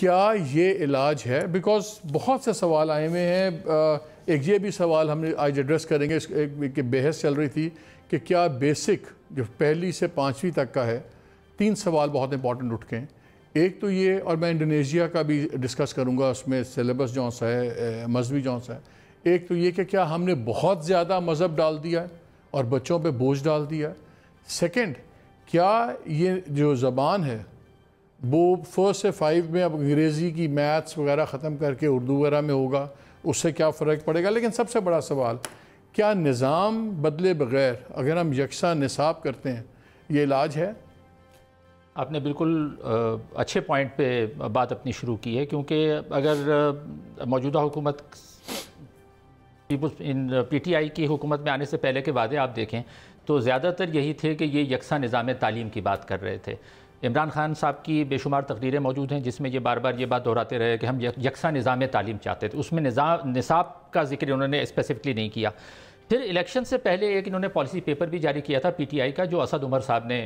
کیا یہ علاج ہے؟ بیکاز بہت سے سوال آئے ہوئے ہیں. ایک یہ بھی سوال ہم نے آج ایڈریس کریں گے کہ بحث چل رہی تھی کہ کیا بیسک جو پہلی سے پانچویں تک کا ہے، 3 سوال بہت امپورٹنٹ اٹھ کے ہیں. ایک تو یہ، اور میں انڈونیشیا کا بھی ڈسکس کروں گا، اس میں سلیبس جون سا ہے، مذہبی جون سا ہے. ایک تو یہ کہ کیا ہم نے بہت زیادہ مذہب ڈال دیا ہے اور بچوں پہ بوجھ ڈال دیا ہے. سیکنڈ، کیا یہ جو زبان ہے وہ 1 سے 5 میں اب انگریزی کی میتھس وغیرہ ختم کر کے اردو وغیرہ میں ہوگا، اس سے کیا فرق پڑے گا؟ لیکن سب سے بڑا سوال، کیا نظام بدلے بغیر اگر ہم یکساں نصاب کرتے ہیں یہ علاج ہے؟ آپ نے بالکل اچھے پوائنٹ پہ بات اپنی شروع کی ہے، کیونکہ اگر موجودہ حکومت پی ٹی آئی کی حکومت میں آنے سے پہلے کے وعدے آپ دیکھیں تو زیادہ تر یہی تھے کہ یہ یکساں نظام تعلیم کی بات کر رہے تھے. عمران خان صاحب کی بے شمار تقریریں موجود ہیں جس میں یہ بار بار یہ بات دہراتے رہے کہ ہم یکساں نظام تعلیم چاہتے تھے. اس میں نصاب کا ذکر انہوں نے اسپیسیفکلی نہیں کیا. پھر الیکشن سے پہلے ایک انہوں نے پالیسی پیپر بھی جاری کیا تھا پی ٹی آئی کا، جو اسد عمر صاحب نے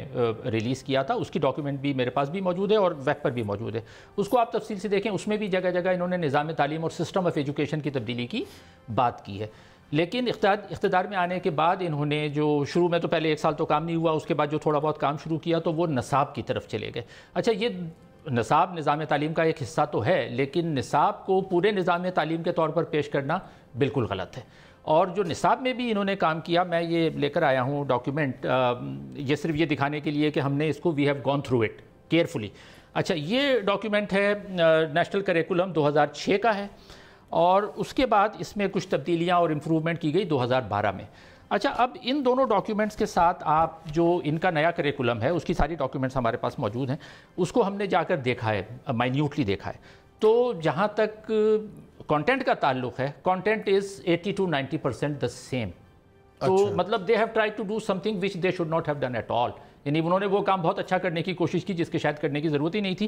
ریلیز کیا تھا. اس کی ڈاکیومنٹ بھی میرے پاس بھی موجود ہے اور ویب پر بھی موجود ہے. اس کو آپ تفصیل سے دیکھیں، اس میں بھی جگہ جگہ انہوں نے نظام تعلیم اور سسٹم آف ایجوکیشن کی تبدیلی کی بات کی ہے. لیکن اقتدار میں آنے کے بعد انہوں نے جو شروع میں تو پہلے 1 سال تو کام نہیں ہوا، اس کے بعد جو تھوڑا بہت کام شروع کیا تو وہ نصاب کی طرف چلے گئے. اچھا، یہ نصاب نظام تعلیم کا ایک حصہ تو ہے، لیکن نصاب کو پورے نظام تعلیم کے طور پر پیش کرنا بالکل غلط ہے. اور جو نصاب میں بھی انہوں نے کام کیا، میں یہ لے کر آیا ہوں ڈاکیومنٹ، یہ صرف یہ دکھانے کے لیے کہ ہم نے اس کو we have gone through it carefully. اچھا، یہ ڈاکیومنٹ ہے نیشنل کریکولم 2006 کا ہے، اور اس کے بعد اس میں کچھ تبدیلیاں اور امپروومنٹ کی گئی 2012 میں. اچھا، اب ان دونوں ڈاکیومنٹس کے ساتھ آپ جو ان کا نیا کریکولم ہے اس کی ساری ڈاکیومنٹس ہمارے پاس موجود ہیں، اس کو ہم نے جا کر دیکھا ہے، مائنیوٹلی دیکھا ہے. تو جہاں تک کانٹینٹ کا تعلق ہے، content is 80 to 90% the same. تو مطلب they have tried to do something which they should not have done at all. یعنی انہوں نے وہ کام بہت اچھا کرنے کی کوشش کی جس کے شاید کرنے کی ضرورت ہی نہیں تھی.